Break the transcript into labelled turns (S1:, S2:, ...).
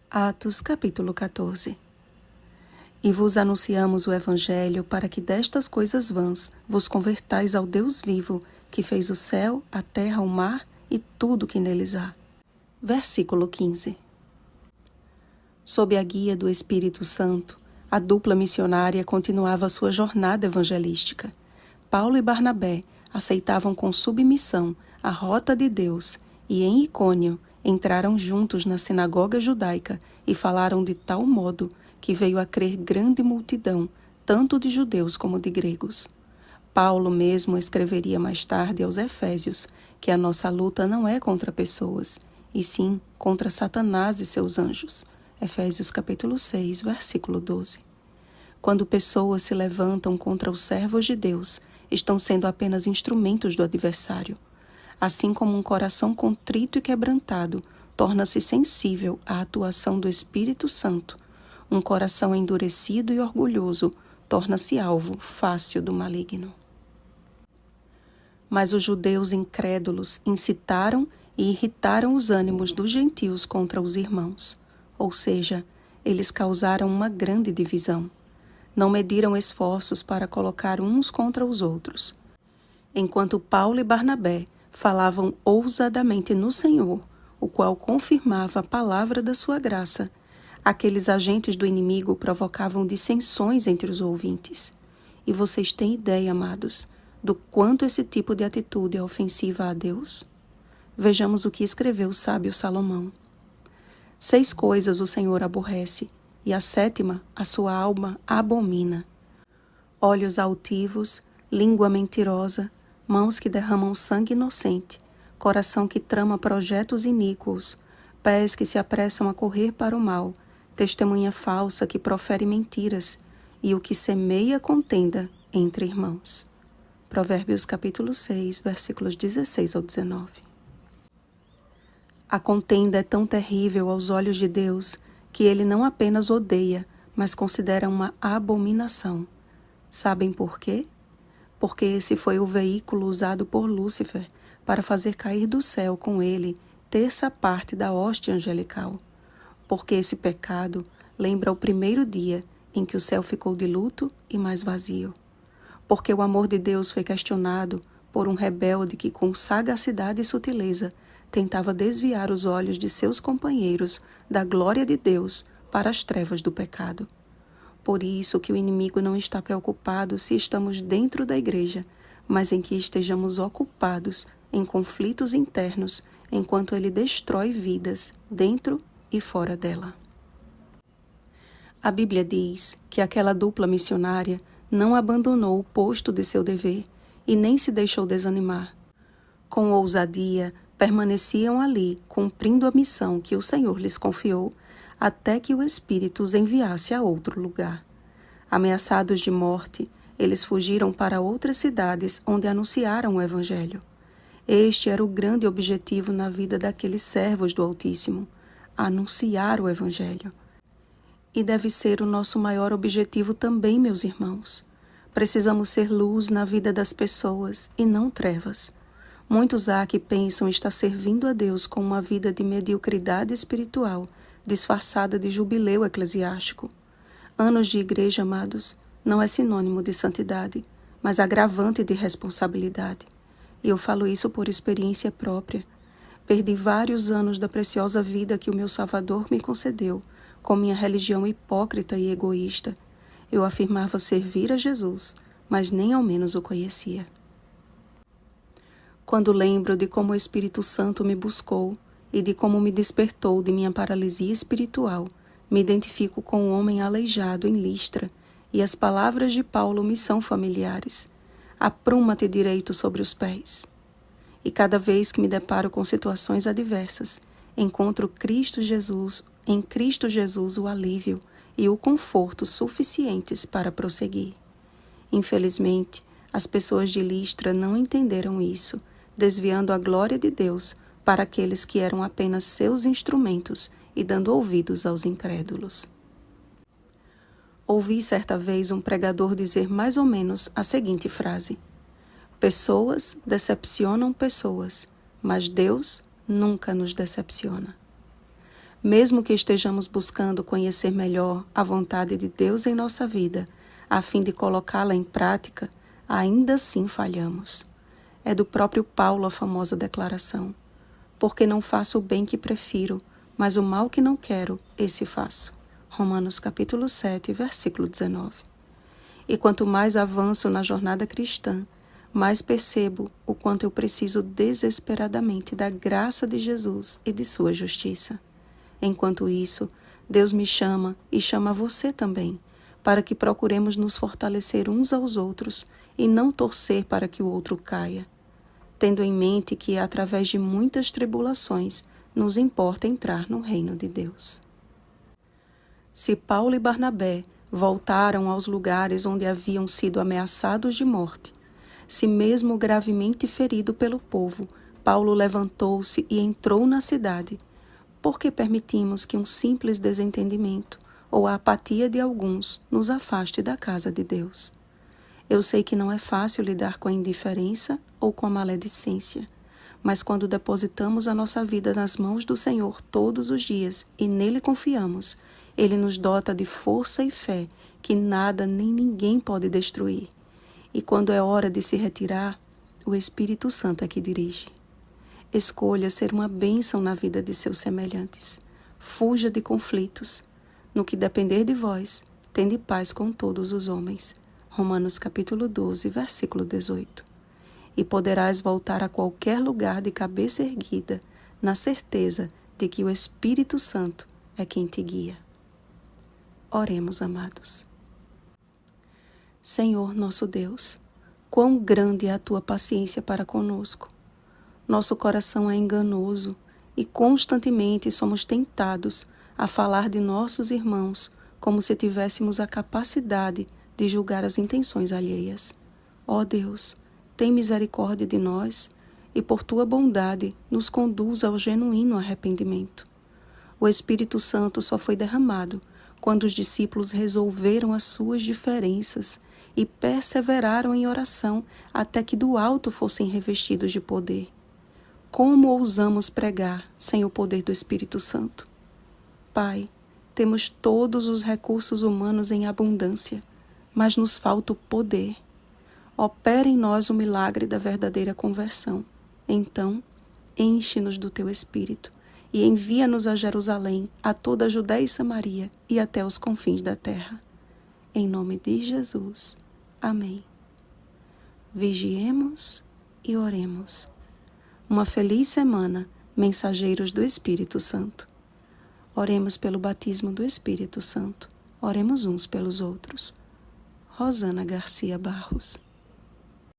S1: Atos capítulo 14. E vos anunciamos o Evangelho para que destas coisas vãs vos convertais ao Deus vivo, que fez o céu, a terra, o mar e tudo que neles há. Versículo 15. Sob a guia do Espírito Santo, a dupla missionária continuava sua jornada evangelística. Paulo e Barnabé aceitavam com submissão a rota de Deus e em Icônio entraram juntos na sinagoga judaica e falaram de tal modo que veio a crer grande multidão, tanto de judeus como de gregos. Paulo mesmo escreveria mais tarde aos Efésios que a nossa luta não é contra pessoas, e sim contra Satanás e seus anjos. Efésios capítulo 6, versículo 12. Quando pessoas se levantam contra os servos de Deus, estão sendo apenas instrumentos do adversário. Assim como um coração contrito e quebrantado torna-se sensível à atuação do Espírito Santo, um coração endurecido e orgulhoso torna-se alvo fácil do maligno. Mas os judeus incrédulos incitaram e irritaram os ânimos dos gentios contra os irmãos, ou seja, eles causaram uma grande divisão. Não mediram esforços para colocar uns contra os outros. Enquanto Paulo e Barnabé falavam ousadamente no Senhor, o qual confirmava a palavra da sua graça, aqueles agentes do inimigo provocavam dissensões entre os ouvintes. E vocês têm ideia, amados, do quanto esse tipo de atitude é ofensiva a Deus? Vejamos o que escreveu o sábio Salomão. 6 coisas o Senhor aborrece, e a 7ª a sua alma abomina: olhos altivos, língua mentirosa, mãos que derramam sangue inocente, coração que trama projetos iníquos, pés que se apressam a correr para o mal, testemunha falsa que profere mentiras, e o que semeia contenda entre irmãos. Provérbios capítulo 6, versículos 16 ao 19. A contenda é tão terrível aos olhos de Deus que ele não apenas odeia, mas considera uma abominação. Sabem por quê? Porque esse foi o veículo usado por Lúcifer para fazer cair do céu com ele terça parte da hoste angelical. Porque esse pecado lembra o primeiro dia em que o céu ficou de luto e mais vazio. Porque o amor de Deus foi questionado por um rebelde que com sagacidade e sutileza tentava desviar os olhos de seus companheiros da glória de Deus para as trevas do pecado. Por isso que o inimigo não está preocupado se estamos dentro da igreja, mas em que estejamos ocupados em conflitos internos, enquanto ele destrói vidas dentro e fora dela. A Bíblia diz que aquela dupla missionária não abandonou o posto de seu dever e nem se deixou desanimar. Com ousadia, permaneciam ali, cumprindo a missão que o Senhor lhes confiou, até que o Espírito os enviasse a outro lugar. Ameaçados de morte, eles fugiram para outras cidades onde anunciaram o Evangelho. Este era o grande objetivo na vida daqueles servos do Altíssimo: anunciar o Evangelho. E deve ser o nosso maior objetivo também, meus irmãos. Precisamos ser luz na vida das pessoas e não trevas. Muitos há que pensam estar servindo a Deus com uma vida de mediocridade espiritual, disfarçada de jubileu eclesiástico. Anos de igreja, amados, não é sinônimo de santidade, mas agravante de responsabilidade. E eu falo isso por experiência própria. Perdi vários anos da preciosa vida que o meu Salvador me concedeu, com minha religião hipócrita e egoísta. Eu afirmava servir a Jesus, mas nem ao menos o conhecia. Quando lembro de como o Espírito Santo me buscou e de como me despertou de minha paralisia espiritual, me identifico com um homem aleijado em Listra, e as palavras de Paulo me são familiares: apruma-te direito sobre os pés. E cada vez que me deparo com situações adversas, encontro em Cristo Jesus o alívio e o conforto suficientes para prosseguir. Infelizmente, as pessoas de Listra não entenderam isso, desviando a glória de Deus para aqueles que eram apenas seus instrumentos e dando ouvidos aos incrédulos. Ouvi certa vez um pregador dizer mais ou menos a seguinte frase: pessoas decepcionam pessoas, mas Deus nunca nos decepciona. Mesmo que estejamos buscando conhecer melhor a vontade de Deus em nossa vida, a fim de colocá-la em prática, ainda assim falhamos. É do próprio Paulo a famosa declaração: porque não faço o bem que prefiro, mas o mal que não quero, esse faço. Romanos capítulo 7, versículo 19. E quanto mais avanço na jornada cristã, mais percebo o quanto eu preciso desesperadamente da graça de Jesus e de sua justiça. Enquanto isso, Deus me chama e chama você também, para que procuremos nos fortalecer uns aos outros e não torcer para que o outro caia, tendo em mente que, através de muitas tribulações, nos importa entrar no reino de Deus. Se Paulo e Barnabé voltaram aos lugares onde haviam sido ameaçados de morte, se mesmo gravemente ferido pelo povo, Paulo levantou-se e entrou na cidade, por que permitimos que um simples desentendimento ou a apatia de alguns nos afaste da casa de Deus? Eu sei que não é fácil lidar com a indiferença ou com a maledicência, mas quando depositamos a nossa vida nas mãos do Senhor todos os dias e nele confiamos, Ele nos dota de força e fé que nada nem ninguém pode destruir. E quando é hora de se retirar, o Espírito Santo é que dirige. Escolha ser uma bênção na vida de seus semelhantes. Fuja de conflitos. No que depender de vós, tende paz com todos os homens. Romanos capítulo 12, versículo 18. E poderás voltar a qualquer lugar de cabeça erguida, na certeza de que o Espírito Santo é quem te guia. Oremos, amados. Senhor nosso Deus, quão grande é a tua paciência para conosco. Nosso coração é enganoso e constantemente somos tentados a falar de nossos irmãos como se tivéssemos a capacidade de julgar as intenções alheias. Ó Deus, tem misericórdia de nós e por tua bondade nos conduz ao genuíno arrependimento. O Espírito Santo só foi derramado quando os discípulos resolveram as suas diferenças e perseveraram em oração até que do alto fossem revestidos de poder. Como ousamos pregar sem o poder do Espírito Santo? Pai, temos todos os recursos humanos em abundância, mas nos falta o poder. Opera em nós o milagre da verdadeira conversão. Então, enche-nos do teu Espírito e envia-nos a Jerusalém, a toda a Judéia e Samaria e até os confins da terra. Em nome de Jesus. Amém. Vigiemos e oremos. Uma feliz semana, mensageiros do Espírito Santo. Oremos pelo batismo do Espírito Santo. Oremos uns pelos outros. Rosana Garcia Barros.